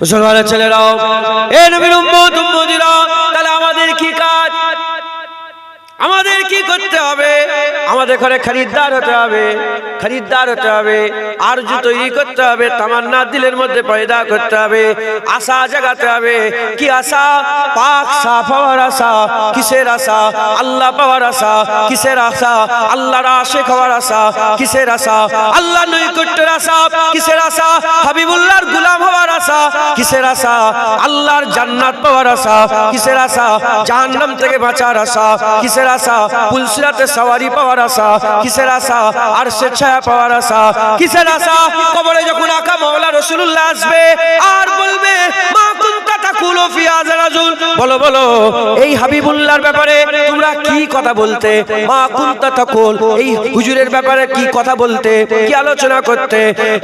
মুসলমানের ছেলেরাও, এ নবীর উম্মত উম্মতিরা, তাহলে আমাদের কি কাজ, আমাদের কি করতে হবে? আমাদের ঘরে খরিদ্দার হতে হবে, খরিদ্দার হতে হবে, আরজু তৈরি করতে হবে, তামান্না দিলের মধ্যে পয়দা করতে হবে, আশা জাগাতে হবে। কি আশা? পাক সাফ হওয়ার আশা। কিসের আশা? আল্লাহ পাওয়ার আশা। কিসের আশা? আল্লাহর আশিক হওয়ার আশা। কিসের আশা? আল্লাহ নৈকট্যের আশা। কিসের আশা? হাবিবুল্লাহর গোলাম হওয়ার আশা। কিসের আশা? আল্লাহর জান্নাত পাওয়ার আশা। কিসের আশা? জাহান্নাম থেকে বাঁচার আশা। কিসের আশা? পুলসিরাতে সওয়ারি পাওয়ার আশা। কিসের আশা? আরশের ছায়া পাওয়ার আশা। কিসের আশা? কবরে যখন আকা মাওলা রাসূলুল্লাহ আসবে আর বলবে, মা কুনতা তাকুলু ফি হাযা রাজুল, বলো বলো এই হাবিবুল্লাহর ব্যাপারে তোমরা কি কথা বলতে? মা কুনতা তাকুল, এই হুজুরের ব্যাপারে কি কথা বলতে, কি আলোচনা করতে?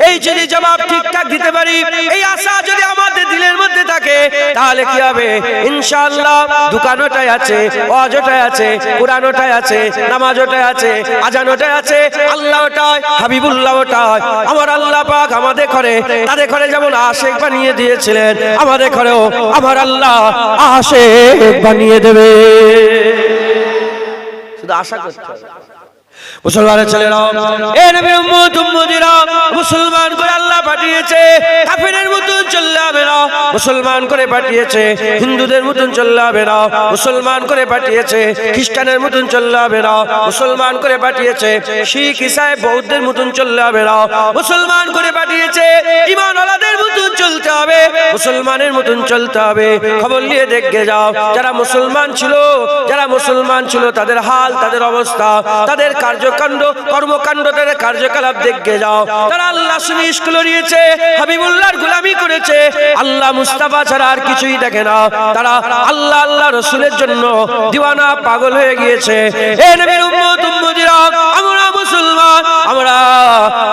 এই যদি জবাব ঠিকঠাক দিতে পারি, এই আশা যদি আমাদের দিলের মধ্যে থাকে, তাহলে কি হবে? ইনশাআল্লাহ দোকানটাই আছে, ওয়াজটাই আছে, কোরআনটাই আছে, নামাজটাই আছে, আজানটাই আছে, আল্লাহটাই, হাবিবুল্লাহটাই। আমার আল্লাহ পাক আমাদের ঘরে, তাদের ঘরে যেমন আশিক বানিয়ে দিয়েছিলেন, আমাদের ঘরেও আমার আল্লাহ আশিক বানিয়ে দেবে। শুধু আশা করতে হবে। মুসলমানের ছেলেরা, এ নবীর উম্মত উম্মতিরা, মুসলমান করে আল্লাহ পাঠিয়েছে, কাফিরের মতন চললে হবে না। মুসলমান করে পাঠিয়েছে, হিন্দুদের মতন চললে হবে না। মুসলমান করে পাঠিয়েছে, খ্রিস্টানের মতন চললে হবে না। মুসলমান করে পাঠিয়েছে, শিখ ইসাই বৌদ্ধের মতন চললে হবে না। মুসলমান করে পাঠিয়েছে, ঈমানওয়ালাদের মতন চলতে হবে, মুসলমানের মতন চলতে হবে। খবর নিয়ে দেখে যাও, যারা মুসলমান ছিল, যারা মুসলমান ছিল, তাদের হাল, তাদের অবস্থা, তাদের কার্যকাণ্ড, কর্মকাণ্ড, তাদের কার্যকলাপ দেখে যাও। তারা আল্লাহ শুনে স্কুলে নিয়েছে, হাবিবুল্লাহর গোলামি করেছে, আল্লাহ মুস্তাফা ছাড়া আর কিছুই দেখে না। তারা আল্লাহ আল্লাহ রসুলের জন্য দিওয়ানা, পাগল হয়ে গিয়েছে। এ নবীর উম্মত উম্মতিরা, আমরা মুসলমান, আমরা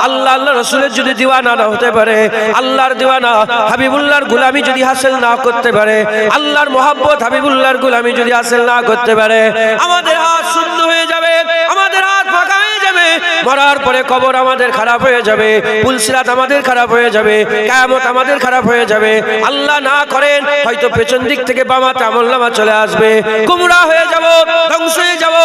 আল্লাহ আল্লাহ রসুলের যদি দিওয়ানা না হতে পারে, আল্লাহর দিওয়ানা হাবিবুল্লাহর গোলামি যদি হাসিল না করতে পারে, আল্লাহর মোহাব্বত হাবিবুল্লাহর গোলামি যদি হাসিল না করতে পারে, আমাদের হাত শূন্য হয়ে যাবে, আমাদের হাত ফাঁকা হয়ে যাবে। মরার পরে কবর আমাদের খারাপ হয়ে যাবে, পুলসিরাত আমাদের খারাপ হয়ে যাবে, কিয়ামত আমাদের খারাপ হয়ে যাবে। আল্লাহ না করেন, হয়তো পেছন দিক থেকে বামাতে আমলনামা চলে আসবে, গুমরাহ হয়ে যাব, ধ্বংস হয়ে যাব,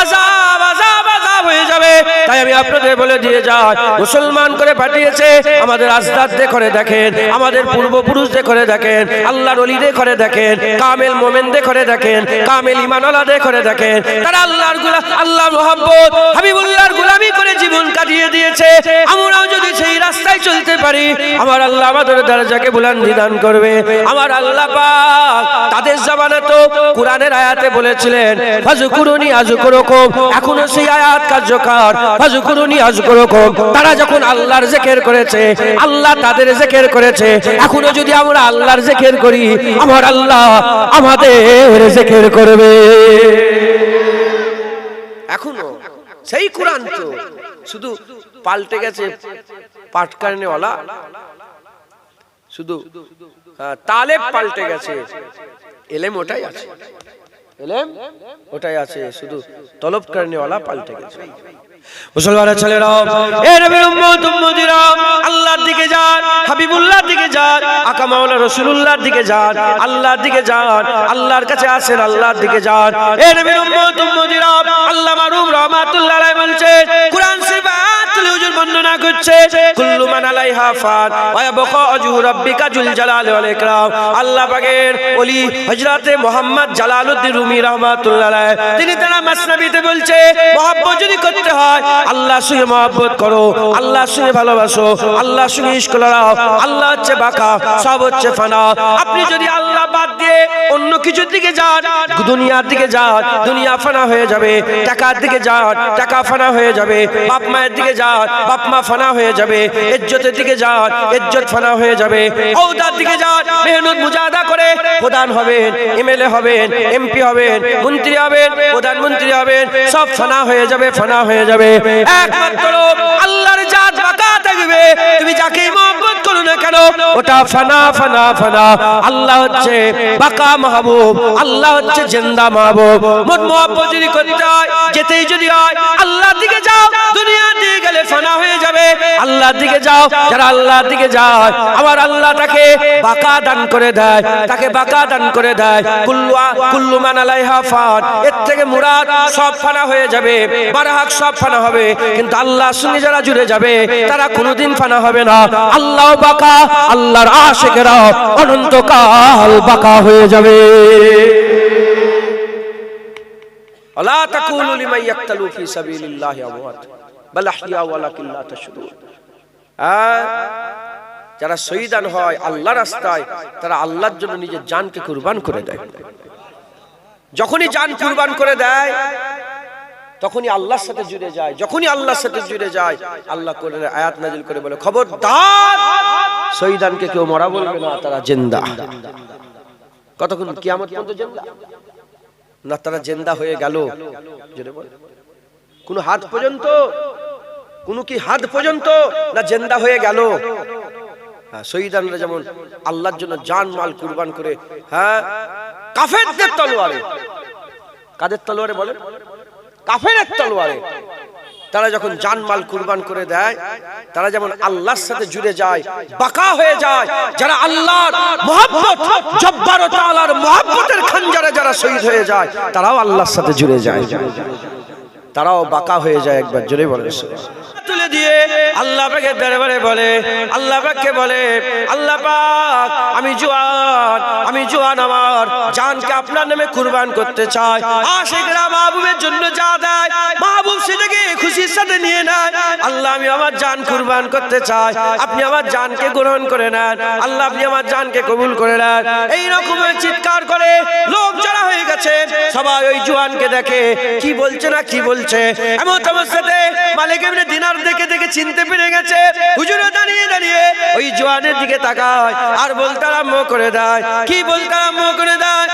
আযাব আযাব আযাব হয়ে যাবে। তাই আমি আপনাদের বলে দিয়ে যাই, মুসলমান করে পাঠিয়েছে, আমাদের আজদাদদের করে দেখেন, আমাদের পূর্বপুরুষদের করে দেখেন, আল্লাহর ওলিদের করে দেখেন, কামেল মোমেনদের করে দেখেন, কামেল ঈমানওয়ালাদের করে দেখেন। তারা আল্লাহর গোলাম, আল্লাহর মুহাব্বত, হাবিবুল্লাহর গোলামি করে জীবন কাটিয়ে দিয়েছে। আমরাও যদি সেই রাস্তায় চলতে পারি, আমার আল্লাহ আমাদের দরজাকে বুলন্দি দান করবে। আমার আল্লাহ পাক তাদের জামানে তো কোরআনের আয়াতে বলেছিলেন, ফাযকুরুনি আযকুরুকুম, এখনো সেই আয়াত কার্যকর, ফাযকুরুনি আযকুরুকুম। তারা যখন আল্লাহর জিকির করেছে, আল্লাহ তাদের জিকির করেছে, এখনো যদি আমরা আল্লাহর জিকির করি, আমার আল্লাহ আমাদের জিকির করবে। এখনো সেই কোরআন তো, শুধু পাল্টে গেছে পাটকারনেওয়ালা, শুধু তালেব পাল্টে গেছে, এলেম ওটাই আছে, এলেম ওটাই আছে, শুধু তলব করনেওয়ালা পাল্টে গেছে। মুসলমানের ছেলেরা, এ নবীর উম্মত উম্মতিরা, আল্লাহর দিকে যান, হাবিবুল্লাহর দিকে যান, আকা মাওলানা রাসূলুল্লাহর দিকে যান, আল্লাহর দিকে যান, আল্লাহর কাছে আসেন, আল্লাহর দিকে যান। এ নবীর উম্মত উম্মতিরা, আল্লাহ মারুম রাহমাতুল্লাহ আলাইহি বলছে, কুরআন শরীফ আয়াতুল হুজুর বর্ণনা করছে, কুল্লু মান আলাইহা ফান ওয়া ইয়াবকা ওয়াজহু রাব্বিকা যুল জালালি ওয়াল ইকরাম। আল্লাহ পাকের ওলি হযরতে মুহাম্মদ জালালউদ্দিন রুমি রাহমাতুল্লাহ আলাইহি, তিনি তার মাসনাবিতে বলছে, মহব্বত যদি করতে হয়, আল্লাহর সঙ্গে মহব্বত করো, আল্লাহর সঙ্গে ভালোবাসো, আল্লাহর সঙ্গে ইশক লাগাও। আল্লাহ হচ্ছে বাকা, সব হচ্ছে ফানা। আপনি যদি আল্লাহ বাদ দিয়ে অন্য কিছুর দিকে যান, দুনিয়ার দিকে যান, দুনিয়া ফানা হয়ে যাবে। টাকার দিকে যান, টাকা ফানা হয়ে যাবে। বাপ মায়ের দিকে যান, বাপ মা ফানা হয়ে যাবে। ইজ্জতের দিকে যান, ইজ্জত ফানা হয়ে যাবে। ওহদার দিকে যান, মেহনত মুজাহাদা করে প্রধান হবেন, এমএলএ হবেন, এমপি হবেন, মন্ত্রী হবেন, প্রধানমন্ত্রী হবেন, সব ফানা হয়ে যাবে, ফানা হয়ে যাবে। একমাত্র আল্লাহর জাত বাকা থাকবে। তুমি যাকে মহব্বত করো, করো না কেন ওটা ফানা ফানা ফানা। আল্লাহ হচ্ছে বাকা মাহবুব, আল্লাহ হচ্ছে জিন্দা মাহবুব। মন মোহাব্বত যদি করতে হয়, যেতেই যদি হয় আল্লাহর দিকে যাও, দুনিয়ার দিকে গেলে ফানা হয়ে যাবে। আল্লাহর দিকে যাও, যারা আল্লাহর দিকে যায় আবার আল্লাহ তাকে বাকা দান করে দেয়, তাকে বাকা দান করে দেয়। কুল্লু মান আলাইহা ফান, এর থেকে মুরাদ সব ফানা হয়ে যাবে, বারহাক সব ফানা হবে, কিন্তু আল্লাহর সঙ্গে যারা জুড়ে যাবে তারা কোনোদিন ফানা হবে না। আল্লাহ বাকা, আল্লাহর আশিকেরা অনন্তকাল বাকা হয়ে যাবে। আলা তাকুলু লিমান ইয়াকতালু ফি সাবিলিল্লাহি আমওয়াত বাল আহইয়া ওয়ালাকিন লা তাশউরুন। যারা শহীদান হয় আল্লাহর রাস্তায়, তারা আল্লাহর জন্য নিজের জানকে কুরবান করে দেয়। যখনই জান কুরবান করে দেয় তখনই আল্লাহর সাথে জুড়ে যায়। যখনই আল্লাহর সাথে জুড়ে যায় আল্লাহ কোরআনে আয়াত নাযিল করে বলে, খবরদার শহীদানকে কেউ মরা বলবে না, তারা জিন্দা। কতক্ষণ? কিয়ামত পর্যন্ত জিন্দা না, তারা জিন্দা হয়ে গেল। কোন হাত পর্যন্ত, কোন কি হাত পর্যন্ত না জিন্দা হয়ে গেল। শহীদানরা যেমন আল্লাহর জন্য জান মাল কুরবান করে, হ্যাঁ কাফেরদের তলোয়ারে। কাদের তলোয়ারে বলেন? কাফেরের তলোয়ারে। তারা যখন জান মাল কুরবান করে দেয়, তারা যেমন আল্লাহর সাথে জুড়ে যায়, বাকা হয়ে যায়। যারা আল্লাহর মুহাব্বত, জব্বার ও তাআলার মুহাব্বতের খঞ্জরে যারা শহীদ হয়ে যায়, তারাও আল্লাহর সাথে জুড়ে যায়, তারাও বাকা হয়ে যায়। একবার জোরে বলেন তুলে দিয়ে আল্লাহ পাকের দরবারে বলে, আল্লাহ পাককে বলে, আল্লাহ পাক আমি জওয়ান আমার জানকে আপনার নামে কুরবান করতে চাই। আশিকরা মাহবুবের জন্য যা দেয় মাহবুব সেটাকে খুশির সাথে নিয়ে নেয়। আল্লাহ আমি আমার জান কুরবান করতে চাই, আপনি আমার জানকে গ্রহণ করে নেন। আল্লাহ আপনি আমার জানকে কবুল করে নেন। এই রকম চিৎকার করে লোক জড়ো হয়ে গেছে। সবাই ওই জওয়ানকে দেখে কি বলছে না কি বলছে। এমন অবস্থাতে মালিক ইবনে দিনার দেখে দেখে চিনতে পেরে গেছে। হুজুরে দাঁড়িয়ে দাঁড়িয়ে ওই জওয়ানের দিকে তাকায় আর বলতে আরম্ভ করে দেয়। কি বলতে আরম্ভ করে দেয়?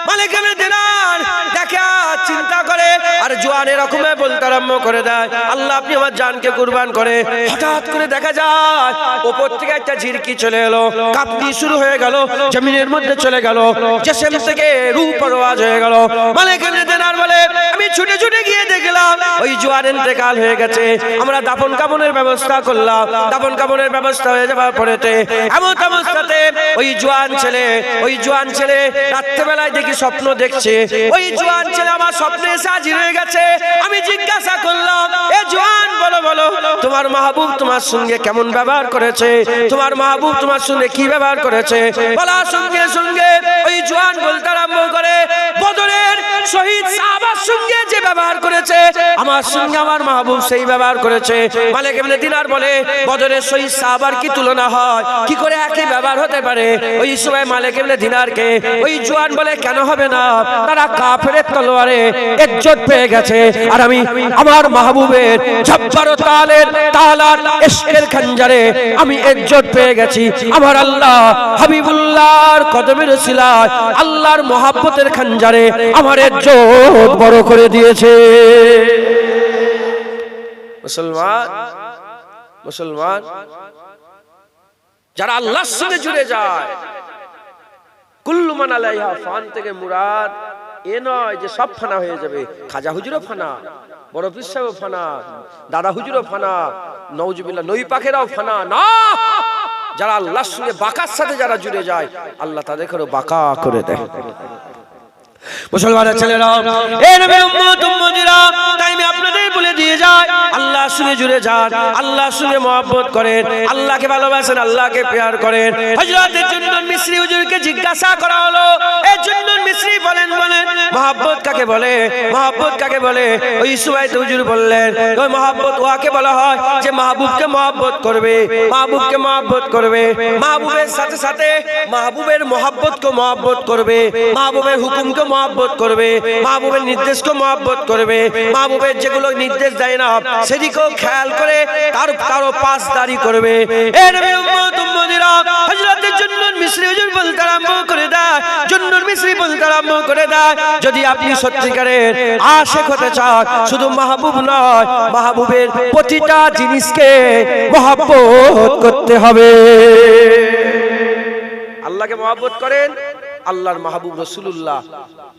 মালিক ইবনে দিনার দেখে চিন্তা করে আর জওয়ান এরকম বলতে আরম্ভ করে দেয়, আল্লাহ আপনি আমার জানকে কুরবান করে। হঠাৎ করে দেখা যায় উপর থেকে একটা ঝিরকি চলে এলো, কাঁপনি শুরু হয়ে গেল, জমিনের মধ্যে চলে গেল, জিসম থেকে রূহ পরওয়াজ হয়ে গেল। মালিক ইবনে দিনার বলে, আমি ছুটে ছুটে গিয়ে দেখলাম ওই জওয়ান ইন্তেকাল হয়ে গেছে। আমরা দাফন কাফনের ব্যবস্থা করলাম। দাফন কাফনের ব্যবস্থা হয়ে যাওয়ার পরেতে এমন অবস্থাতে ওই জওয়ান ছেলে রাত্রেবেলায় দেখি স্বপ্ন দেখছে। ওই জওয়ান ছেলে আমার স্বপ্নে এসে হাজির হয়ে গেছে। আমি জিজ্ঞাসা করলাম, এ জওয়ান বলো তোমার মাহবুব তোমার সঙ্গে কেমন ব্যবহার করেছে? তোমার মাহবুব তোমার সঙ্গে কি ব্যবহার করেছে? বলার সঙ্গে সঙ্গে ওই জওয়ান বলতে আরম্ভ করে, বদরের শহীদ সাহাবার সঙ্গে যে ব্যবহার করেছে আমার সঙ্গে আমার মাহবুব সেই ব্যবহার করেছে। মালিক ইবনে দিনার বলে, বদরের শহীদ সাহাবার কি তুলনা হয়? কি করে একই ব্যবহার হতে পারে? ওই সময় মালিক ইবনে দিনারকে ওই জওয়ান বলে, কেন হবে না? তারা কাফেরের তলোয়ারে ইজ্জত পেয়ে গেছে, আর আমি আমার মাহবুবের জব্বার ও তাআলার ইশকের খঞ্জরে আমি ইজ্জত পেয়ে গেছি। আমার আল্লাহ হাবিবুল্লাহর কদমের উসিলায় আল্লাহর মুহাব্বতের খঞ্জরে আমার ইজ্জত বড় করে দিয়েছে। মুসলমান যারা আল্লাহর সঙ্গে জুড়ে যায়, কুল্লু মান আলাইহা ফান থেকে মুরাদ এ নয় যে সব ফানা হয়ে যাবে। খাজা হুজুরও ফানা, বড় পীর সাহেবও ফানা, দাদা হুজুরও ফানা, নওজুবিল্লাহ নই পাখেরাও ফানা না। যারা আল্লাহর সঙ্গে বাকার সাথে যারা জুড়ে যায় আল্লাহ তাদেরকেও বাকা করে দেয়। মুসলমানের ছেলেরা, এই নবীর উম্মত উম্মতিরা, তাই আমি আপনাদের বলে দিয়ে যাই, আল্লাহর সঙ্গে জুড়ে যান, আল্লাহর সঙ্গে মহব্বত করেন, আল্লাহকে ভালোবাসেন, আল্লাহকে প্যার করেন। হযরত জুন্নুন মিসরি হুজুরকে জিজ্ঞাসা করা হলো, এই জুন্নুন মিসরি বলেন মহব্বত কাকে বলে? মহব্বত কাকে বলে? ওই সুবাইতে হুজুর বললেন, ওই মহব্বত ওয়াকে বলা হয় যে মাহবুবকে মহব্বত করবে, মাহবুবকে মহব্বত করবে, মাহবুবের সাথে সাথে মাহবুবের মহব্বতকে মহব্বত করবে, মাহবুবের হুকুমকে মহব্বত করবে, মাহবুবের নির্দেশকে মহব্বত করবে, মাহবুবের যেগুলো নির্দেশ দেয় না সেদিকেও খেয়াল করে তারও পাসদারি করবে। এই নবীর উম্মত উম্মতিরা, হযরত জুন্নুন মিসরি হুজুর বলতে আরম্ভ করে দেয়, জুন্নুন মিশ্রি পর্যন্ত আরম্ভ করে দেয়। যদি আপনি সত্যিকারের আশিক হতে চান, শুধু মাহবুব নয়, মাহবুবের প্রতিটা জিনিসকে মহব্বত করতে হবে। আল্লাহকে মহব্বত করেন, আল্লাহর মাহবুব রাসূলুল্লাহ,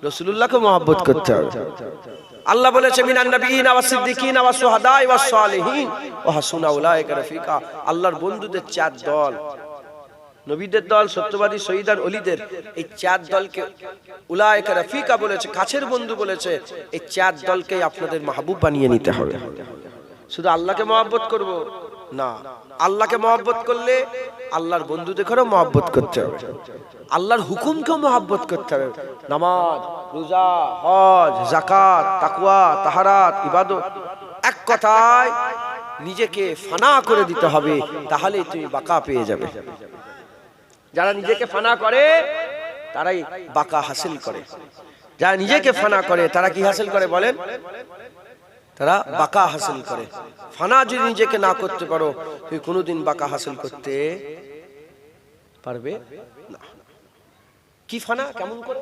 রাসূলুল্লাহকে মহব্বত করতে হবে। আল্লাহ বলেছে মিনান নবিয়িনা ওয়াস সিদ্দিকিনা ওয়াস শুহাদায়ে ওয়াস সালিহিন ওয়া হাসুনা উলাইকা রাফিকা। আল্লাহর বন্ধুদের চার দল, নবীদের দল, সত্যবাদী, শহীদ আর ওলিদের, এই চার দলকে উলাইকা রাফিকা বলেছে, কাছের বন্ধু বলেছে। এই চার দলকে আপনাদের মাহবুব বানিয়ে নিতে হবে। শুধু আল্লাহকে মহব্বত করব না, আল্লাহকে মহব্বত করলে আল্লাহর বন্ধুদেরও মহব্বত করতে হবে, আল্লাহর হুকুমকেও মহব্বত করতে হবে। নামাজ, রোজা, হজ, যাকাত, তাকওয়া, তাহারাত, ইবাদত, এক কথায় নিজেকে ফানা করে দিতে হবে, তাহলেই তুমি বাকা পেয়ে যাবে। যারা নিজেকে ফানা করে তারাই বাকা হাসিল করে। যারা নিজেকে ফানা করে তারা কি হাসিল করে বলেন? তারা বাকা হাসিল করে। ফানা যদি নিজেকে না করতে পারো, তুমি কোনোদিন বাকা হাসিল করতে পারবে না। কি ফানা, কেমন করে?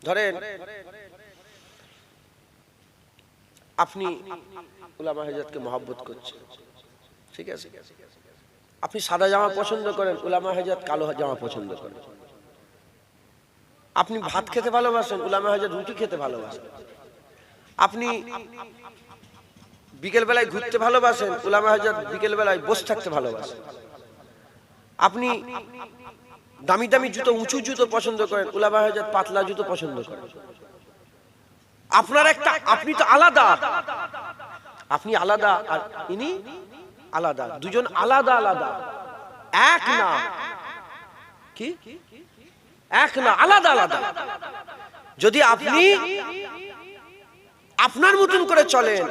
ধরেন আপনি উলামা হাজরাতকে মহব্বত করছেন, ঠিক আছে? আপনি সাদা জামা পছন্দ করেন, উলামা হাজরাত কালো জামা পছন্দ করেন। আপনি ভাত খেতে ভালোবাসেন, উলামা হাজরাত রুটি খেতে ভালোবাসেন। আপনি বিকেল বেলায় ঘুরতে ভালোবাসেন, উলামা হাজরাত বিকেল বেলায় বসে থাকতে ভালোবাসেন। আপনি দামি দামি জুতো, উঁচু জুতো পছন্দ করেন, উলামা হাজরাত পাতলা জুতো পছন্দ করেন। আপনার একটা, আপনি তো আলাদা, আপনি আলাদা আর ইনি আলাদা, দুজন আলাদা আলাদা, এক না। কি এক না, আলাদা আলাদা। যদি আপনি আপনার মতন করে চলেন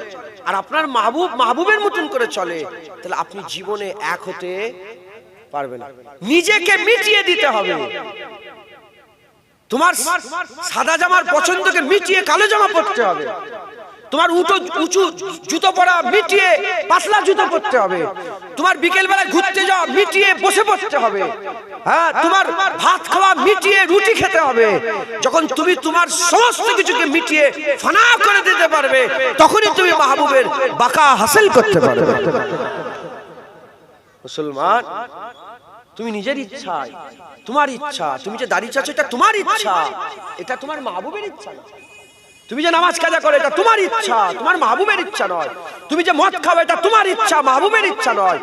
আর আপনার মাহবুব মাহবুবের মতন করে চলে, তাহলে আপনি জীবনে এক হতে পারবেন না। নিজেকে মিটিয়ে দিতে হবে। তোমার সাদা জামার পছন্দকে মিটিয়ে কালো জামা পরতে হবে। তোমার উঁচু জুতো পরা মিটিয়ে পাতলা জুতো পরতে হবে। তোমার বিকেল বেলায় ঘুরতে যাওয়া মিটিয়ে বসে পড়তে হবে। হ্যাঁ, তোমার ভাত খাওয়া মিটিয়ে রুটি খেতে হবে। যখন তুমি তোমার সমস্ত কিছুকে মিটিয়ে ফানা করে দিতে পারবে, তখনই তুমি মাহবুবের বাকা হাসিল করতে পারবে। মুসলমান, তুমি নিজের ইচ্ছায়, তোমার ইচ্ছা, তুমি যে দাড়ি চাচ্ছ এটা তোমার ইচ্ছা, এটা তোমার মাহবুবের ইচ্ছা না। তুমি যে নামাজ কাজা করো এটা তোমার ইচ্ছা, তোমার মাহবুবের ইচ্ছা নয়। তুমি যে মদ খাও এটা তোমার ইচ্ছা, মাহবুবের ইচ্ছা নয়।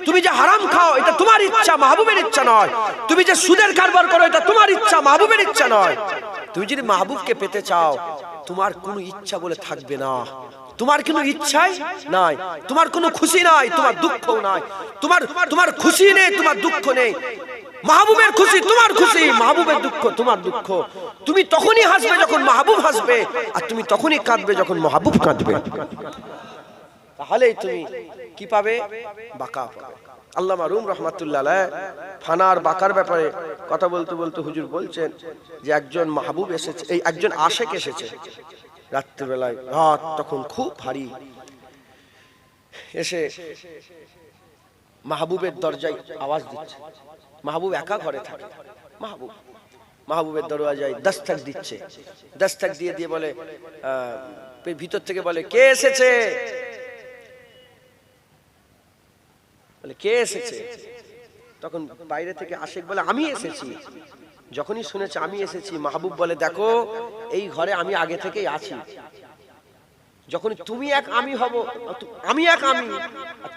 তুমি যে হারাম খাও এটা তোমার ইচ্ছা, মাহবুবের ইচ্ছা নয়। তুমি যে সুদের কারবার করো এটা তোমার ইচ্ছা, মাহবুবের ইচ্ছা নয়। তুমি যদি মাহবুবকে পেতে চাও, তোমার কোনো ইচ্ছা বলে থাকবে না। তোমার কোনো ইচ্ছাই নাই, তোমার কোনো খুশি নাই, তোমার দুঃখও নাই। তোমার খুশি নেই, তোমার দুঃখ নেই। মাহবুবের খুশি তোমার খুশি, মাহবুবের দুঃখ তোমার দুঃখ। তুমি তখনই হাসবে যখন মাহবুব হাসবে, আর তুমি তখনই কাঁদবে যখন মাহবুব কাঁদবে। তাহলেই তুমি কি পাবে? বাকা পাবে। আল্লামা রুম রাহমাতুল্লাহ আলাইহি ফানার বাকার ব্যাপারে কথা বলতে বলতে হুজুর বলছেন যে একজন মাহবুব এসেছে, এই একজন আশিক এসেছে রাত্রিবেলায়, রাত তখন খুব ভারী, এসে মাহবুবের দরজায় আওয়াজ দিচ্ছে। মাহবুব একা ঘরে থাকে। মাহবুবের দরজায় দস্তক দিচ্ছে। দস্তক দিয়ে দিয়ে বলে, ভিতর থেকে বলে, কে এসেছে? বলে, কে এসেছে? তখন বাইরে থেকে আশিক বলে, আমি এসেছি। যখনই শুনেছে আমি এসেছি, মাহবুব বলে, দেখো এই ঘরে আমি আগে থেকেই আছি। যখন তুমি এক আমি হব, আমি এক আমি,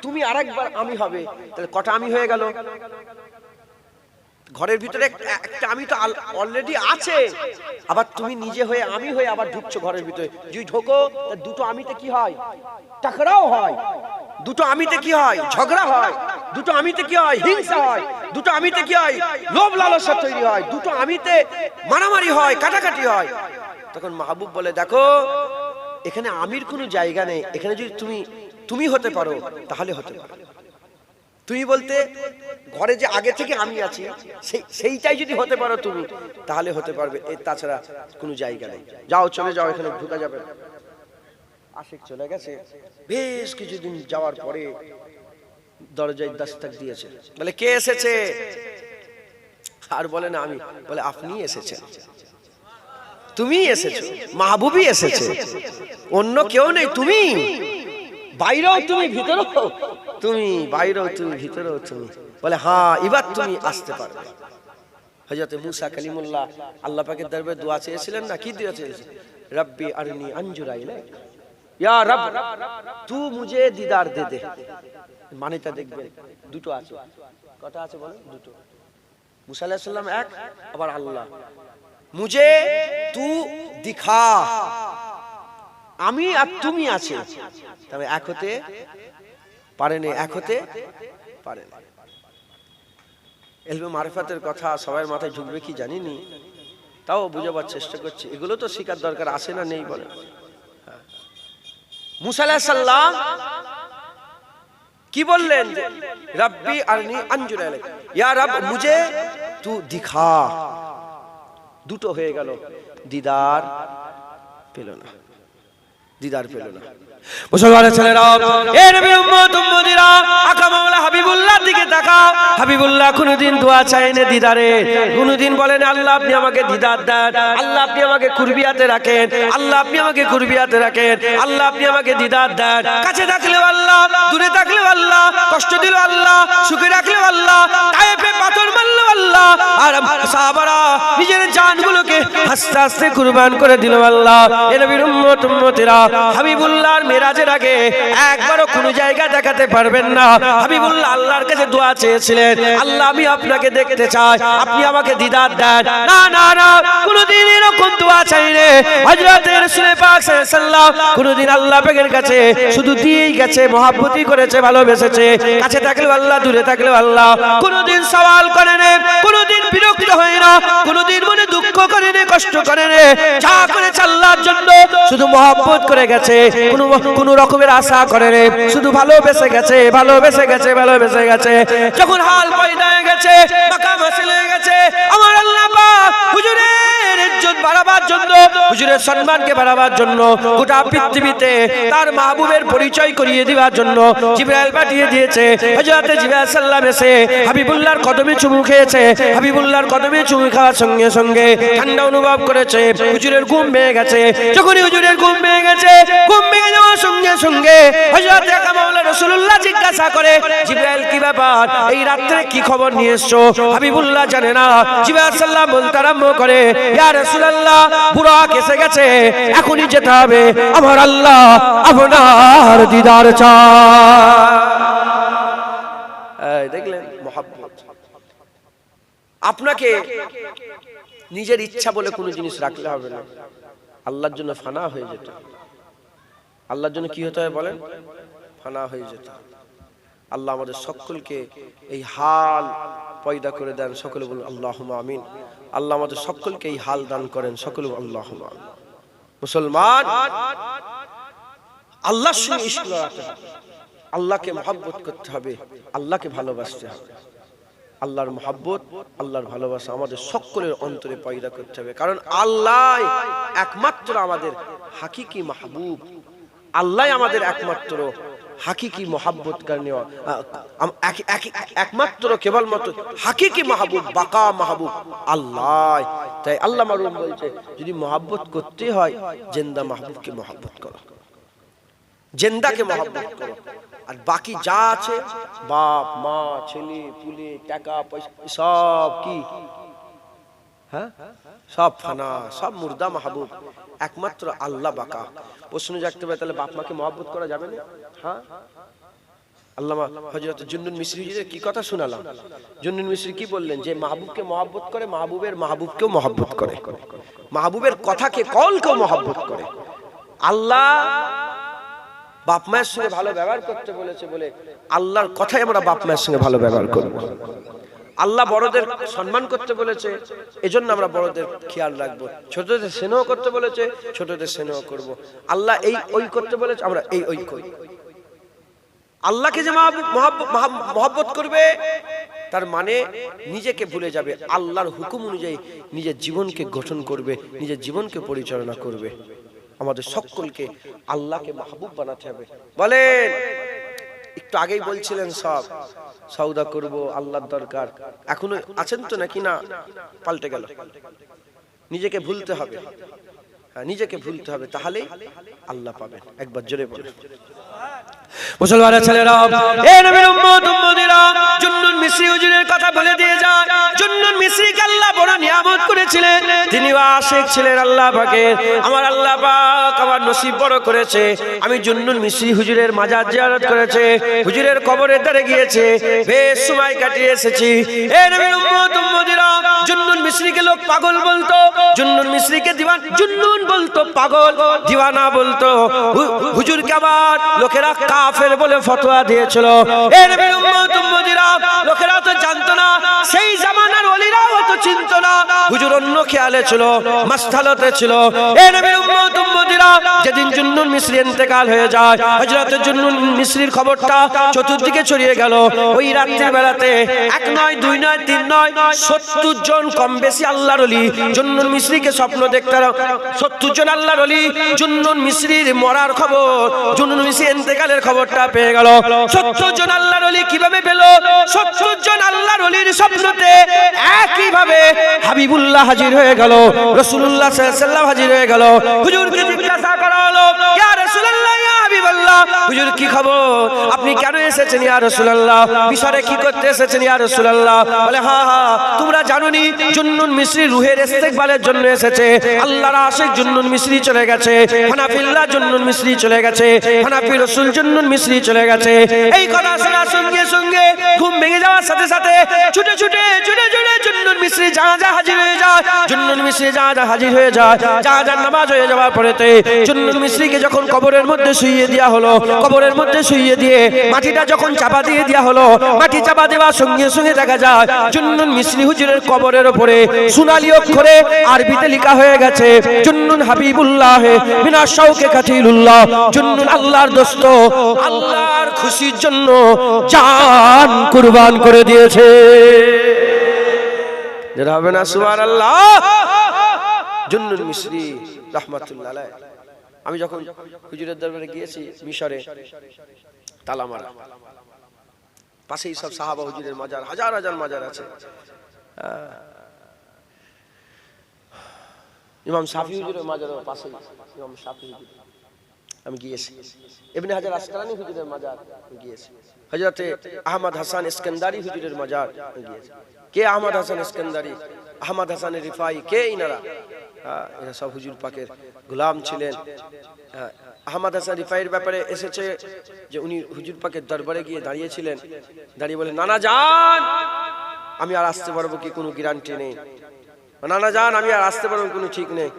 তুমি আরেকবার আমি হবে, তাহলে কটা আমি হয়ে গেল? ঘরের ভিতরে একটা আমি তো অলরেডি আছে, আবার তুমি নিজে হয়ে আমি হয়ে আবার ঢুকছো ঘরের ভিতরে। যদি ঢোকো, দুটো আমিতে কি হয়? টাকরাও হয়। দুটো আমিতে কি হয়? ঝগড়া হয়। দুটো আমিতে কি হয়? হিংসা হয়। দুটো আমিতে কি হয়? লোভ লালসা তৈরি হয়। দুটো আমিতে মারামারি হয়, কাটাকাটি হয়। তখন মাহবুব বলে, দেখো এখানে আমির কোনো জায়গা নেই। এখানে যদি তুমি হতে পারো তাহলে হতে পারো। তুমি বলতে ঘরে যে আগে থেকে আমি আছি, সেইটাই যদি হতে পারো তুমি, তাহলে হতে পারবে। এর তাছাড়া কোনো জায়গা নেই। যাও, চলে যাও, এখানে ঢোকা যাবে না। আশিক চলে গেছে। বেশ কিছুদিন যাওয়ার পরে দরজায় দস্তক দিয়েছে। বলে, কে এসেছে? আর বলে না আমি, বলে আপনি এসেছেন, তুমি এসেছো, মাহবুবই এসেছে, অন্য কেউ নেই, তুমি বাইরেও তুমি ভিতরেও তুমি, বাইরেও তুমি ভিতরেও তুমি। বলে হ্যাঁ এবার তুমি আসতে পারবে। হযরত মুসা কালিমুল্লাহ আল্লাহ পাকের দরবারে দোয়া চেয়েছিলেন না, কি দোয়া চেয়েছিলেন? রব্বি আরনি আনজুর ইলাইক, ইয়া রব তু মুঝে দিদার দে দে। মানেটা দেখবেন দুটো আছে, কটা আছে বলেন? দুটো। মুসা আলাইহিস সালাম এক, আবার আল্লাহ মুঝে তু দিখা, আমি আর তুমি আছে, তবে এক হতে পারেনি, এক হতে পারেনি। ইলমে মারিফাতের কথা সবার মাথায় ঢুকবে কি জানিনি, তাও বুঝাবার চেষ্টা করছি। এগুলো তো শিকার দরকার আছে না, নেই বলে? মুসা আলাইহিস সালাম কি বললেন? রব্বি আরনি আনজুর ইলাইক, ইয়া রব মুঝে তু দিখা। দুটো হয়ে গেল, দিদার পেল না, দিদার পেল না। মুসলমানের ছেলেরা, এ নবীর উম্মত উম্মতিরা, আকা মাওলা হাবিবুল্লাহর দিকে তাকাও। হাবিবুল্লাহ কোনদিন দোয়া চায়নি দিদারে, কোনদিন বলেন আল্লাহ আপনি আমাকে দিদার দেন, আল্লাহ আপনি আমাকে কুরবিয়াতে রাখেন, আল্লাহ আপনি আমাকে কুরবিয়াতে রাখেন, আল্লাহ আপনি আমাকে দিদার দেন। কাছে থাকলেও আল্লাহ, দূরে থাকলেও আল্লাহ, কষ্ট দিল আল্লাহ, সুখে রাখলেও আল্লাহ, তায়েফে পাথর মারলো আল্লাহ, আর সাহাবারা নিজের জানগুলোকে আস্তে আস্তে কুরবান করে দিল আল্লাহ। এ নবীর উম্মত উম্মতিরা, হাবিবুল্লাহর মেরাজের আগে একবারও কোনো জায়গা দেখাতে পারবেন না। হাবিবুল্লাহ আল্লাহর কাছে দোয়া চেয়েছিলেন, আল্লাহ আমি আপনাকে দেখতে চাই, আপনি আমাকে দিদার দেন। না না না, কোনদিন এরকম দোয়া চাইনি হযরত রাসূল পাক সাল্লাল্লাহু আলাইহি ওয়াসাল্লাম। কোনদিন আল্লাহ পাকের কাছে শুধু দিয়েই গেছে, মহব্বতই করেছে, ভালোবেসেছে। কাছে থাকলেও আল্লাহ, দূরে থাকলেও আল্লাহ। কোনদিন সওয়াল করেনি, কোনদিন বিরক্ত হয় না, কোনদিন মনে দুঃখ করেনি, কষ্ট করেনি। যা করেছে আল্লাহর জন্য, শুধু মহব্বত করে গেছে, কোন রকমের আশা করেনি, শুধু ভালোবেসে গেছে, ভালোবেসে গেছে, ভালোবেসে গেছে। যখন হাল পয়দা হয়ে গেছে, মাকাম হাসিল হয়ে গেছে, আমার আল্লাহ পাক হুজুরের ইজ্জত বাড়াবার জন্য, হুজুরের সম্মানকে বাড়াবার জন্য, গোটা পৃথিবীতে তার মাহবুবের পরিচয় করিয়ে দেওয়ার জন্য জিবরাইল পাঠিয়ে দিয়েছে। হযরত জিবরাইল সাল্লাম এসে হাবিবুল্লাহর কদমে চুমু খেয়েছে। হাবিবুল্লাহর কদমে চুমু খাওয়ার সঙ্গে সঙ্গে ঠান্ডা অনুভব করেছে, হুজুরের ঘুম ভেঙে গেছে। যখনই হুজুরের ঘুম ভেঙে গেছে, ঘুম ভেঙে যাওয়ার সঙ্গে সঙ্গে হযরত আকা মাওলা রাসূলুল্লাহ জিজ্ঞাসা করে, জিবরাইল কি ব্যাপার, এই রাতে কি খবর নিয়ে এসছো? হাবিবুল্লাহ জানে না। জিবরাইল সাল্লাম বলতে আরম্ভ করে, ইয়া রাসূলুল্লাহ বুরাক এসে গেছে, এখনই যেতে হবে, আমার আল্লাহ আপনার দিদার চায়। দেখলেন মহব্বত। আপনাকে নিজের ইচ্ছা বলে কোনো জিনিস রাখলে হবে না, আল্লাহর জন্য ফানা হয়ে যেতে। আল্লাহর জন্য কি হতে হয় বলেন? ফানা হয়ে যেতে। আল্লাহ আমাদের সকলকে এই হাল পয়দা করে দেন, সকলে বলুন আল্লাহুম্মা আমিন। আল্লাহ আমাদের সকলকে এই হাল দান করেন, সকলে আল্লাহুম্মা আমিন। মুসলমান, আল্লাহর সঙ্গে ইশক রাখতে হবে, আল্লাহকে মহব্বত করতে হবে, আল্লাহকে ভালোবাসতে হবে। আল্লাহর মহব্বত, আল্লাহর ভালোবাসা আমাদের সকলের অন্তরে পয়দা করতে হবে, কারণ আল্লাহ একমাত্র আমাদের হাকিকি মাহবুব। আল্লাহ আমাদের একমাত্র হাকিকি মহব্বত করনে, একমাত্র কেবলমাত্র হাকিকি মাহবুব, বাকা মাহবুব আল্লাহ। তাই আল্লাহ মারুম বলছে, যদি মহব্বত করতে হয় জিন্দা মাহবুবকে মহব্বত করো, জিন্দাকে মহব্বত করো। আর বাকি যা আছে, বাপ মা ছেলে পুলে টাকা পয়সা সব কি, হ্যাঁ সব ফানা, সব মুর্দা মাহবুব। একমাত্র আল্লাহ বাকা। প্রশ্ন জাগতে পারে, তাহলে বাপ মাকে মহব্বত করা যাবে না? হ্যাঁ, আল্লামা হযরত জুন্নুন মিসরি হুজুরের কি কথা শোনালাম। জুন্নুন মিসরি কি বললেন, যে মাহবুবকে মহব্বত করে, মাহবুবের মাহবুবকেও মহব্বত করে, মাহবুবের কথাকে কলকেও মহব্বত করে। আল্লাহ বাপ মায়ের সঙ্গে ভালো ব্যবহার করতে বলেছে বলে আল্লাহর কথাই আমরা বাপ মায়ের সঙ্গে ভালো ব্যবহার করব। আল্লাহ বড়দের সম্মান করতে বলেছে, এজন্য আমরা বড়দের খেয়াল রাখবো। ছোটদের স্নেহ করতে বলেছে, ছোটদের স্নেহ করব। আল্লাহ এই ওই করতে বলেছে, আমরা এই ওই করি। আল্লাহকে যে মহব্বত করবে, তার মানে নিজেকে ভুলে যাবে, আল্লাহর হুকুম অনুযায়ী নিজের জীবনকে গঠন করবে, নিজের জীবনকে পরিচালনা করবে। আমাদের সকলকে আল্লাহকে মাহবুব বানাতে হবে। বলেন একটু আগেই বলছিলেন সব সওদা করব, আল্লাহর দরকার, এখনো আছেন তো নাকি না পাল্টে গেল? নিজেকে ভুলতে হবে, নিজেকে ভুলতে হবে, তাহলেই আল্লাহ পাবেন। একবার জোরে বলেন মুসলমানের ছেলেরা, এ নবীর উম্মত উম্মতিরা, জুন্নুন মিসরি হুজুরের কথা বলে দিয়ে যায়। জুন্নুন মিসরিকে আল্লাহ বড় নিয়ামত করেছিলেন, তিনি আশিক ছিলেন আল্লাহ পাকের। আমার আল্লাহ পাক আমার নসিব বড় করেছে, আমি জুন্নুন মিসরি হুজুরের মাজার জিয়ারত করেছে, হুজুরের কবরের ধারে গিয়েছে, বেশ সময় কাটিয়ে এসেছি। এ নবীর উম্মত উম্মতিরা, জুন্নুন মিসরিকে লোক পাগল বলতো, জুন্নুন মিসরিকে দিওয়ান, জুন্নুন বলতো পাগল, দিওয়ানা বলতো। হুজুরকে আবার লোকেরা কাফের বলে ফতোয়া দিয়েছিল। এ নবীর উম্মত উম্মতিরা, লোকেরা তো জানতো না, সেই জামানার ওলিরাও তো চিনতো না, হুজুর অন্য খেয়ালে ছিল, মাসথালতে ছিল। এ নবীর উম্মত উম্মতিরা, যেদিন জুন্নুন মিসরি ইন্তেকাল হয়ে যায়, হযরত জুন্নুন মিসরির খবরটা চতুর্দিকে ছড়িয়ে গেল। ওই রাত্রির বেলাতে এক নয়, দুই নয়, তিন নয়, 70 জন কম বেশি আল্লাহর ওলি জুন্নুন মিসরিকে স্বপ্ন দেখতে, 70 জন আল্লাহর ওলি জুন্নুন মিসরির মরার খবর, জুন্নুন মিসরি ইন্তেকালের খবরটা পেয়ে গেল। 70 জন আল্লাহর ওলি কিভাবে পেল? 70 জন আল্লাহর ওলির স্বপ্নতে একই ভাবে হাবিবুল্লাহ হাজির হয়ে গেল, রাসূলুল্লাহ সাল্লাল্লাহু আলাইহি ওয়াসাল্লাম হাজির হয়ে গেল। হুজুরকে জিজ্ঞাসা করা হলো, ইয়া রাসূলুল্লাহ, ইয়া হাবিবাল্লাহ, হুজুর কি খবর? আপনি কেন এসেছেন ইয়া রাসূলুল্লাহ? মিশরে কি করতে এসেছেন ইয়া রাসূলুল্লাহ? বলে, হ্যাঁ, তোমরা জানোনি জুন্নুন মিসরি রুহের ইস্তেকবালের জন্য এসেছে। আল্লাহর আশিক জুন্নুন মিসরি চলে গেছে, হানাফিল্লাহ জুন্নুন মিসরি চলে গেছে, হানাফি রাসূল জুন্নুন মিসরি চলে গেছে। এই কথা শোনার সঙ্গে সঙ্গে ঘুম ভেঙে যাওয়ার সাথে সাথে ছুটে ছুটে জুন্নুন মিসরি জানাজা হাজির হয়ে যায়, জুন্নুন মিসরি জানাজা হাজির হয়ে যায়। জানাজার নামাজ হয়ে যাওয়ার পরেতে জুন্নুন মিসরিকে যখন কবরের মধ্যে শুইয়ে দেওয়া হলো, কবরের মধ্যে শুইয়ে দিয়ে মাটিটা যখন চাপা দিয়ে দেওয়া হলো, মাটি চাপা দেওয়ার সঙ্গে সঙ্গে দেখা যায় জুন্নুন মিসরি হুজুরের কবরের উপরে সোনালী অক্ষরে আরবিতে লেখা হয়ে গেছে, জুন্নুন হাবিবুল্লাহ বিনা শাউকে কাতিলুল্লাহ, জুন্নুন আল্লাহর দোস্ত, আল্লাহর খুশির জন্য জান কুরবান করে দিয়েছে। যেটা হবে না সুবহানাল্লাহ। জুন্নুন মিসরি রাহমাতুল্লাহ আলাইহি, আমি যখন হুজুরের দরবারে গিয়েছি মিশরে, তালামারা পাশেই সব সাহাবা হুজুরের মাজার, হাজার হাজার মাজার আছে। ইমাম শাফি হুজুরের মাজারের পাশেই ইমাম শাফি হুজুর আমি গিয়েছি, ইবনে হাজার আসকালানী হুজুরের মাজার গিয়েছি, হযরতে আহমদ হাসান ইস্কান্দারি হুজুরের মাজার গিয়েছি। কে আহমদ হাসান ইস্কান্দারি, আহমদ হাসান রিফাই, কে ইনারা? এরা সব হুজুর পাকের গোলাম ছিলেন। আহমদ হাসান রিফাইয়ের ব্যাপারে এসেছে যে উনি হুজুর পাকের দরবারে গিয়ে দাঁড়িয়েছিলেন, দাঁড়িয়ে বলে, নানা জান আমি আর আসতে পারবো কি কোনো গ্যারান্টি নেই, নানা জান আমি আর আসতে পারবো কোনো ঠিক নেই,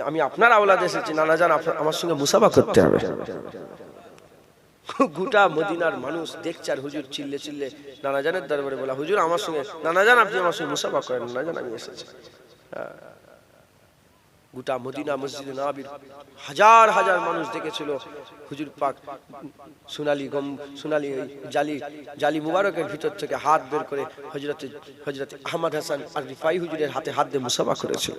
আমি আপনার আওলাদ এসেছি, নানা জান আমার সঙ্গে মুসাফা করতে হবে। গোটা মদিনার মানুষ দেখছে আর হুজুর চিল্লে চিল্লে নানা জানের দরবারে বলা, হুজুর আমার সঙ্গে, নানা জান আপনি আমার সঙ্গে মুসাফা করেন, নানা জান আমি এসেছি। গোটা মদিনা মসজিদে নববীর হাজার হাজার মানুষ দেখেছিল হুজুর পাক সোনালী জালি মুবারকের ভিতর থেকে হাত বের করে হযরত আহমদ হাসান আর রিফাই হুজুরের হাতে হাত দিয়ে মুসাফা করেছিল।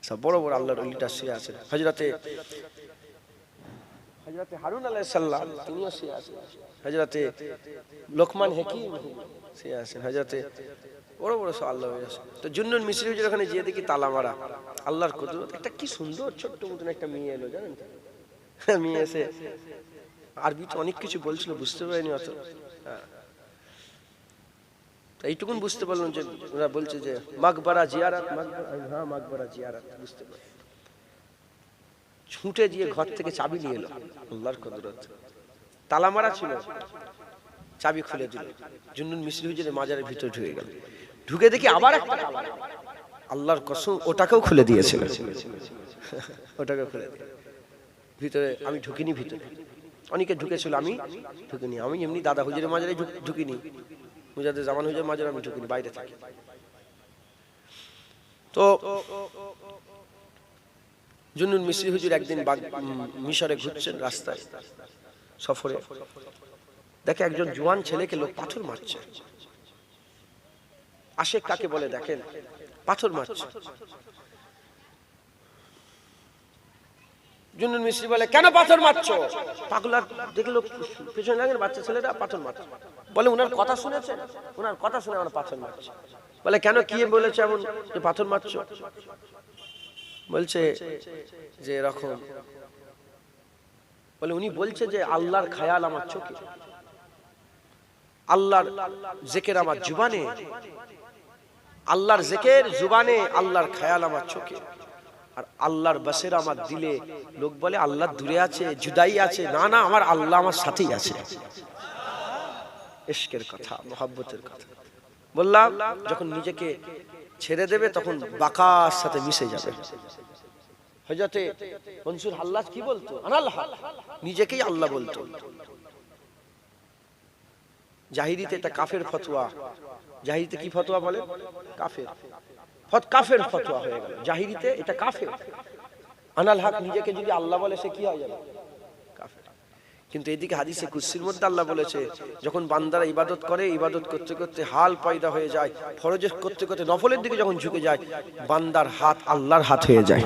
সব বড় বড় আল্লাহর ওলিটা শুয়ে আছেন, হযরতে হারুন আলাইহিস সালাম তিনিও শুয়ে আছেন, হযরতে লোকমান হাকিম শুয়ে আছেন, হযরতে বড় বড় সব আল্লাহ। তো জুন্নুন মিসরি হুজুর ওখানে গিয়ে দেখি তালা মারা, আল্লাহর কুদরত। একটা কি সুন্দর ছোট্ট মতন একটা মেয়ে এলো, জানেন তো? মেয়ে এসে আরবি তো অনেক কিছু বলছিল, বুঝতে পারিনি অত। এইটুকুন বুঝতে পারলাম যে ওরা বলছে যে মাকবারা জিয়ারাত, হ্যাঁ মাকবারা জিয়ারাত বুঝতে পারি। ছুটে গিয়ে ঘর থেকে চাবি নিয়ে এলো, আল্লাহর কুদরত। তালা মারা ছিল, চাবি খুলে দিল, জুন্নুন মিসরি হুজুরের মাজারের ভিতরে ঢুকে গেল। ঢুকে দেখি আবার একটা আল্লাহর কসম ওটাকেও খুলে দিয়েছিল, ওটাকেও খুলে দিয়ে ভিতরে আমি ঢুকিনি, ভিতরে অনেকে ঢুকেছিল, আমি ঢুকিনি। আমি এমনি দাদা হুজুরের মাজারে ঢুকিনি, মুজাদ্দেদ জামান হুজুরের মাজারে আমি ঢুকিনি, বাইরে থাকি। তো জুন্নুন মিসরি হুজুর একদিন মিশরে ঘুরছেন রাস্তায় সফরে, দেখে একজন জওয়ান ছেলেকে লোক পাথর মারছে। আশেক কাকে বলে দেখেন, পাথর মারছে। জুন্নুন মিস্ত্রি বলে কেন পাথর মারছো? পাগলা দেখলো পেছনে লাগেন বাচ্চা ছেলেরা পাথর মারছে, বলে উনার কথা শুনেছেন? উনার কথা শুনে আমরা পাথর মারছি। বলে কেন, কি বলেছে এমন যে পাথর মারছো? বলছে যে এরকম, বলে উনি বলছে যে আল্লাহর খেয়াল আমার চোখে, আল্লাহর জিকির আমার জুবানে, আল্লাহর জিকির জুবানে, আল্লাহর খেয়াল আমার চোখে, আর আল্লাহর বসেরা আমার দিলে। লোক বলে আল্লাহ দূরে আছে, জুদাই আছে, না না, আমার আল্লাহ আমার সাথেই আছে। ইশকের কথা, মহব্বতের কথা বললাম। যখন নিজেকে ছেড়ে দেবে তখন বাকার সাথে মিশে যাবে। হযরতে মনসুর হাল্লাজ কি বলতো? আনাল্লাহ, নিজেকেই আল্লাহ বলতো। জাহিরিতে এটা কাফের ফতোয়া। জাহিরিতে কি ফতোয়া বলে? কাফের। কাফের ফতোয়া হয়ে গেল জাহিরিতে, এটা কাফের। আনাল হক নিজেকে যদি আল্লাহ বলে সে কি হয়ে যাবে? কাফের। কিন্তু এদিকে হাদিসে কুদসির মধ্যে আল্লাহ বলেছে, যখন বান্দারা ইবাদত করে, ইবাদত করতে করতে হাল পয়দা হয়ে যায়, ফরজ করতে করতে নফলের দিকে যখন ঝুঁকে যায়, বান্দার হাত আল্লাহর হাত হয়ে যায়,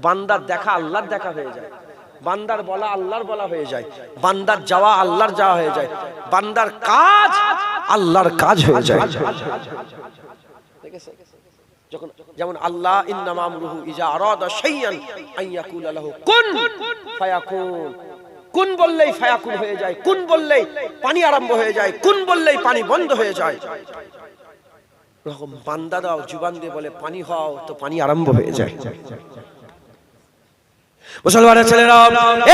বান্দার দেখা আল্লাহর দেখা হয়ে যায়, বান্দার বলা আল্লাহর বলা হয়ে যায়, বান্দার যাওয়া আল্লাহর যাওয়া হয়ে যায়, বান্দার কাজ আল্লাহর কাজ হয়ে যায়। যখন যেমন আল্লাহ ইন্নামা আমরুহু ইজা আরাদা শাইআন আন ইয়াকুলা লাহু কুন ফায়াকুন, কুন বললেই ফায়াকুন হয়ে যায়, কুন বললেই পানি আরম্ভ হয়ে যায়, কুন বললেই পানি বন্ধ হয়ে যায়। এরকম বান্দারাও জুবান দিয়ে বলে পানি হও, তো পানি আরম্ভ হয়ে যায়। মুসলমানের ছেলেরা,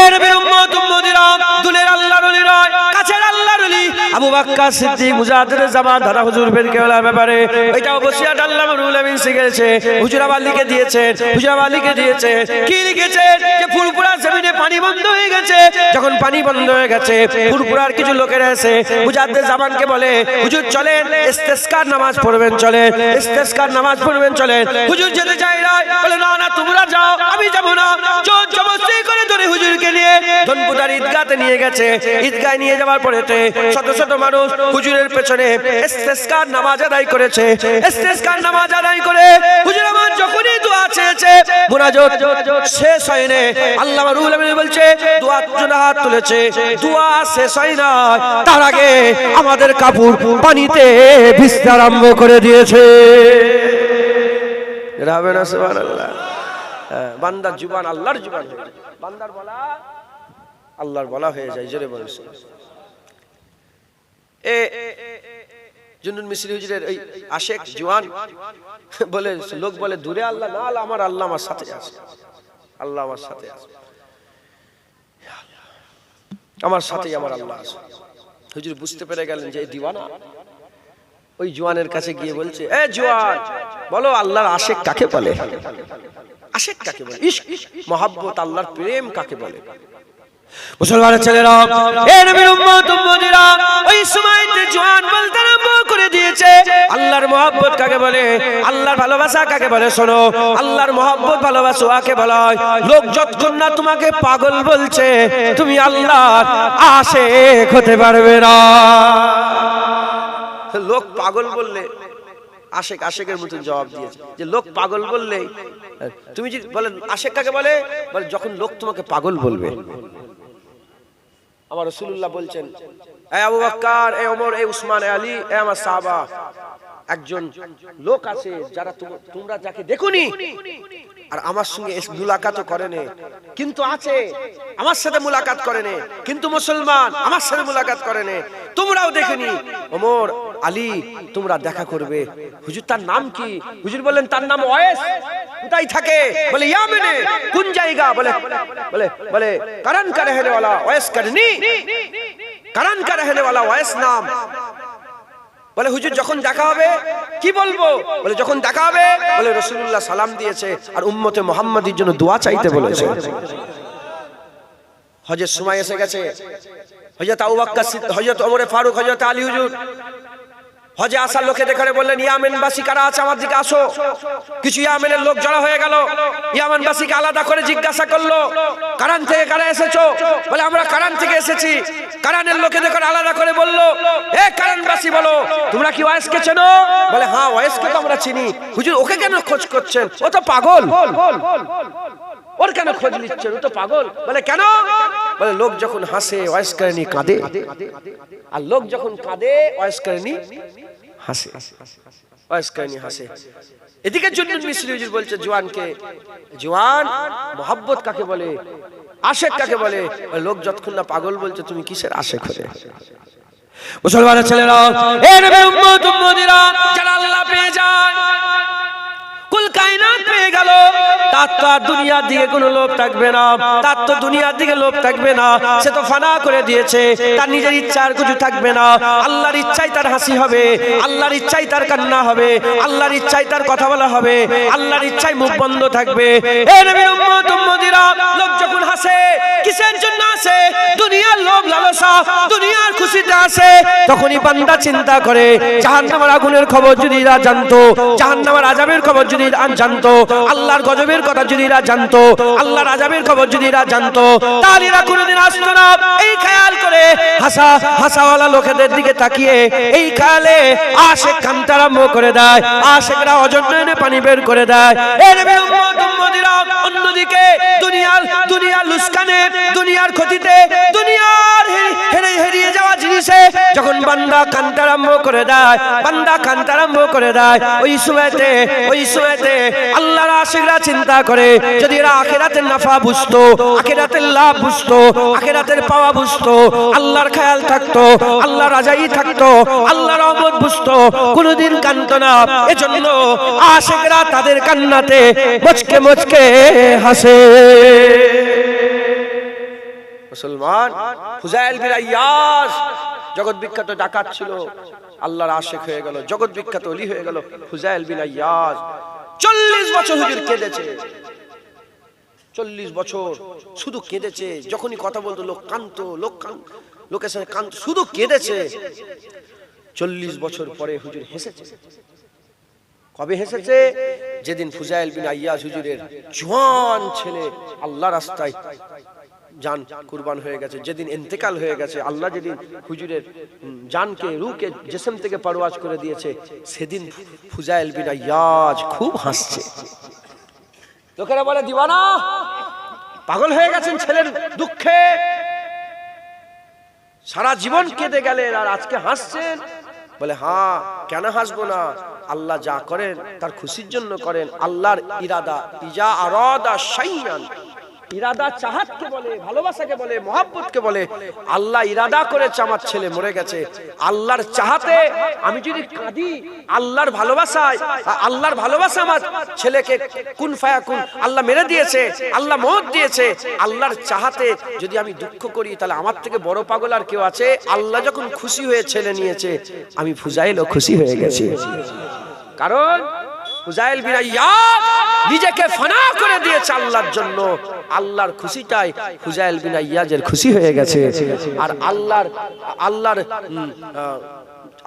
এ নবীর উম্মত উম্মতিরা, দুলের আল্লাহর ওলিরা, কাছের আল্লাহর ওলি আবু বকর সিদ্দিক মুজাদ্দিদ জামান দাদা হুজুর বের কেওলার ব্যাপারে এটা ওসিয়ত আল্লাহ রুল আমিন শিখেছে। হুজুর আবার লিখে দিয়েছে, হুজুর আবার লিখে দিয়েছে, কি লিখেছে? যে ফুরফুরা জমিনে পানি বন্ধ হয়ে গেছে। যখন পানি বন্ধ হয়ে গেছে, ফুরফুরার কিছু লোকেরা এসে মুজাদ্দিদ জামানকে বলে, হুজুর চলেন ইস্তেসকার নামাজ পড়বেন, চলেন ইস্তেসকার নামাজ পড়বেন, চলেন। হুজুর যেতে চাই না, বলে না না তোমরা যাও, আমি যাব না। জবরদস্তি করে ধরে হুজুরকে নিয়ে ধনপুদার ঈদগাতে নিয়ে গেছে। ঈদগায় নিয়ে যাওয়ার পরেতে শত শত মানুষ হুজুরের পেছনে ইস্তেসকার নামাজ আদায় করেছে। ইস্তেসকার নামাজ আদায় করে হুজুর আমার যখনই দোয়া চেয়েছে, মুনাজাত শেষ হয়নি, আল্লাহ রুহুল আমিন বলছে দোয়া জন্য হাত তুলেছে, দোয়া শেষ হয় না, তার আগে আমাদের কাপড় পানিতে ভিজতে আরম্ভ করে দিয়েছে। রাবে না সুবহানাল্লাহ। বান্দার জুবান আল্লাহর জুবান হয়ে যায়, বান্দার বলা আল্লাহর বলা হয়ে যায়। জোরে বলেন এ জুন্নুন মিসরি হুজুরের এই আশেক জওয়ান বলে, লোক বলে দূরে আল্লাহ না, আমার আল্লাহ আমার সাথে আছে, আল্লাহ আমার সাথে আছে, আমার সাথেই আমার আল্লাহ আছে। হুজুর বুঝতে পেরে গেলেন যে এই দিওয়ানা। ওই জওয়ানের কাছে গিয়ে বলছে, এ জওয়ান বলো আল্লাহর আশেক কাকে বলে? আশেক কাকে বলে? ইশক, মহব্বত, আল্লাহর প্রেম কাকে বলে? মুসলমানের ছেলেরা, এ নবীর উম্মত উম্মতিরা, ওই সময়তে জওয়ান বলতে আরম্ভ করে দিয়েছে আল্লাহর মহব্বত কাকে বলে, আল্লাহর ভালোবাসা কাকে বলে। শোনো, আল্লাহর মহব্বত ভালোবাসা কাকে বলা হয়? লোক যতক্ষণ না তোমাকে পাগল বলছে, তুমি আল্লাহর আশেক হতে পারবে না। লোক পাগল বললে আশেক আশেকের মতন জবাব দিয়েছে, যে লোক পাগল বললে তুমি যদি বলেন আশেক কাকে বলে, বলে যখন লোক তোমাকে পাগল বলবে। আমার রাসূলুল্লাহ বলছেন, এ আবু বকর, এ ওমর, এ উসমান, এ আলী, এ আমার সাহাবা, একজন লোক আছে যারা তোমরা যাকে দেখোনি আর আমার সঙ্গে মুলাকাতও করেনি, কিন্তু আছে আমার সাথে মুলাকাত করেনি, কিন্তু মুসলমান আমার সাথে মুলাকাত করেনি, তোমরাও দেখেনি। ওমর, আলী, তোমরা দেখা করবে। হুজুর তার নাম কি? হুজুর বললেন তার নাম ওয়াইস। কোথায় থাকে? বলে ইয়ামেনে। কোন জায়গা? বলে বলে বলে কারান কা রহনে ওয়ালা ওয়াইস করনি, কারান কা রহনে ওয়ালা ওয়াইস নাম। বলে হুজুর যখন দেখা হবে কি বলবো? বলে যখন দেখা হবে বলে রাসূলুল্লাহ সালাম দিয়েছে আর উম্মতে মুহাম্মাদির জন্য দোয়া চাইতে বলেছে। হজের সময় এসে গেছে। হযরত আবু বকর সিদ্দিক, হযরত ওমর ফারুক, হযরত আলী হুজুর হজে আসার লোকে দেখে বললেন, ইয়ামেনবাসী কারা আছে আমার দিকে আসো। কিছু ইয়ামেনের লোক জড়ো হয়ে গেল। ইয়ামেনবাসীকে আলাদা করে জিজ্ঞাসা করলো, কারান থেকে কারা এসেছো? বলে আমরা কারান থেকে এসেছি। কারানের লোকে দেখে আলাদা করে বললো, এ কারানবাসী বলো তোমরা কি ওয়াইসকে চেনো? বলে হ্যাঁ ওয়াইসকে তো আমরা চিনি। হুজুর ওকে কেন খোঁজ করছেন? ও তো পাগল। ওর কেন খোঁজ নিচ্ছেন, ও তো পাগল। বলে কেন? বলে লোক যখন হাসে ওয়াইজ করেনি কাঁদে, আর লোক যখন কাঁদে ওয়াইজ করেনি হাসে, ওয়াইজ করেনি হাসে। এদিকে জুন্নুন মিসরি হুজুর বলছে জওয়ানকে, জওয়ান মোহাব্বত কাকে বলে, আশেক কাকে বলে? লোক যতক্ষণ না পাগল বলছে তুমি কিসের আশেক হলে? মুসলমানের ছেলেরা, এ নবী উম্মত উম্মতিরা, যারা আল্লাহ পেয়ে যায়, কুল কায়নাত পেয়ে গেল, তার তো আর দুনিয়ার দিকে কোনো লোভ থাকবে না, তার তো দুনিয়ার দিকে লোভ থাকবে না, সে তো ফানা করে দিয়েছে, তার নিজের ইচ্ছা আর কিছু থাকবে না। আল্লাহর ইচ্ছাই তার হাসি হবে, আল্লাহর ইচ্ছাই তার কান্না হবে, আল্লাহর ইচ্ছাই তার কথা বলা হবে, আল্লাহর ইচ্ছাই মুখ বন্ধ থাকবে। এ নবীর উম্মত উম্মতিরা, লোক যখন হাসে কিসের জন্য হাসে? দুনিয়ার লোভ লালসা, দুনিয়ার খুশিতে আসে। তখনই বান্দা চিন্তা করে জাহান্নামের আগুনের খবর যদি এরা জানতো, জাহান্নামের আযাবের খবর যদি এরা জানতো, আল্লাহর গজবের কথা যদি এরা জানতো, আল্লাহর আযাবের খবর যদি এরা জানতো, তাহলে এরা কোনোদিন আসতো না। এই খেয়াল করে হাসাওয়ালা লোকেদের দিকে তাকিয়ে এই খেয়ালে আশেক কাঁদতে আরম্ভ করে দেয়, আশেকরা অজন্যে পানি বের করে দেয়। এ নবীর উম্মত উম্মতিরা, অন্যদিকে দুনিয়ার লুস্কানে, দুনিয়ার ক্ষতিতে, দুনিয়ার হেরিয়ে যাওয়া জিনিসে যখন বান্দা কাঁদতে আরম্ভ করে দেয়, বান্দা কাঁদতে আরম্ভ করে দেয়, ওই সময়তে আল্লাহর আশিকরা চিন্তা করে যদি এরা আখিরাতের নাফা বুঝতো, আখিরাতের লাভ বুঝতো, আখিরাতের পাওয়া বুঝতো, আল্লাহর খেয়াল থাকতো, আল্লাহর রাজাই থাকতো, আল্লাহর রহমত বুঝতো, কোনোদিন কাঁদতো না। এজন্য আশিকরা তাদের কান্নাতে মুচকে মুচকে হাসে। মুসলমান ফুজাইল বিন আইয়াজ জগৎ বিখ্যাত ডাকাত ছিল, আল্লাহর আশিক হয়ে গেল, জগৎ বিখ্যাত ওলি হয়ে গেল ফুজাইল বিন আইয়াজ। 40 বছর হুজুর কেঁদেছে, 40 বছর শুধু কেঁদেছে। যখনই কথা বলতো লোক কাঁদতো, লোকের সাথে কাঁদতো, শুধু কেঁদেছে। 40 বছর পরে হুজুর হেসেছে। কবে হেসেছে? যেদিন ফুজাইল বিন আইয়াজ হুজুরের জওয়ান ছেলে আল্লাহ রাস্তায় জান কুরবান হয়ে গেছে, যেদিন ইন্তেকাল হয়ে গেছে, আল্লাহ যেদিন হুজুরের জানকে রূহকে জিসম থেকে পারওয়াজ করে দিয়েছে, সেদিন ফুজাইল বিন আইয়াজ খুব হাসছে। লোকেরা বলে দিওয়ানা, পাগল হয়ে গেছেন ছেলের দুঃখে, সারা জীবন কেঁদে গেলেন আর আজকে হাসছেন। বলে হ্যাঁ, কেন হাসবো না? আল্লাহ যা করেন তার খুশির জন্য করেন। আল্লাহর ইরাদা, ইজা আরাদা শাইআন, ইরাদা চাহাতকে বলে, ভালোবাসাকে বলে, মহব্বতকে বলে। আল্লাহ ইরাদা করেছে আমার ছেলে মরে গেছে, আল্লাহর চাহাতে আমি যদি কাঁদি, আল্লাহর ভালোবাসায়, আল্লাহর ভালোবাসা আমার ছেলেকে কুন ফায়াকুন আল্লাহ মেরে দিয়েছে, আল্লাহ মওত দিয়েছে। আল্লাহর চাহাতে যদি আমি দুঃখ করি, তাহলে আমার থেকে বড় পাগল আর কেউ আছে? আল্লাহ যখন খুশি হয়ে ছেলে নিয়েছে, আমি ফুজাইলও খুশি হয়ে গেছি। কারণ ফুজাইল বিন আইয়াজ নিজেকে ফানা করে দিয়েছে আল্লাহর জন্য। আল্লাহর খুশিটাই ফুজাইল বিন আইয়াজের খুশি হয়ে গেছে, আর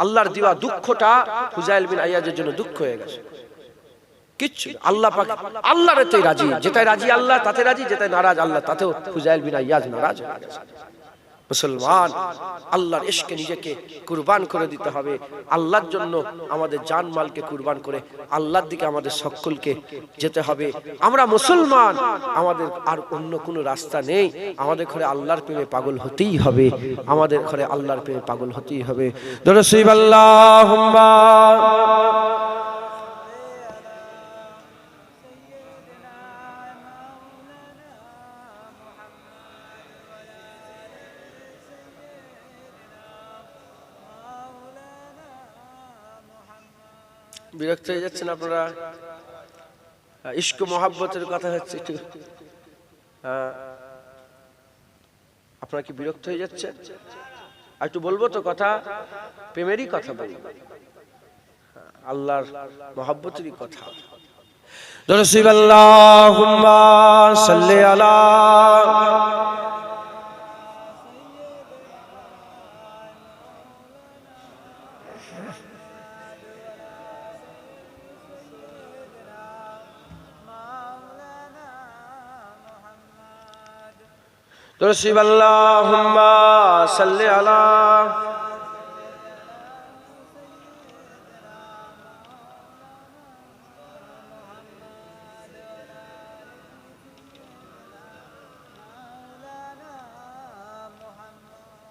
আল্লাহর দেওয়া দুঃখটা ফুজাইল বিন আইয়াজের জন্য দুঃখ হয়ে গেছে। কিচ্ছু আল্লাহ পাক আল্লাহর এতেই রাজি, যেটাই রাজি আল্লাহ তাতে রাজি, যেটাই নারাজ আল্লাহ তাতেও ফুজাইল বিন আইয়াজ নারাজ হয়ে গেছে। মুসলমান, আল্লাহর ইশকে নিজেকে কুরবান করে দিতে হবে। আল্লাহর জন্য আমাদের জান মালকে কুরবান করে আল্লাহর দিকে আমাদের সকলকে যেতে হবে। আমরা মুসলমান, আমাদের আর অন্য কোনো রাস্তা নেই। আমাদের ঘরে আল্লাহর প্রেমে পাগল হতেই হবে, আমাদের ঘরে আল্লাহর প্রেমে পাগল হতেই হবে। দরুদ আল্লাহুম্মা বিরক্ত হয়ে যাচ্ছেন আপনারা? ইশক মহব্বতের কথা হচ্ছে, একটু আপনারা কি বিরক্ত হয়ে যাচ্ছেন? আর একটু বলবো তো কথা, প্রেমেরই কথা বলবো, আল্লাহর মহব্বতেরই কথা। দরুদ আল্লাহুম্মা সাল্লি আলা দরুদ আল্লাহুম্মা সাল্লি আলা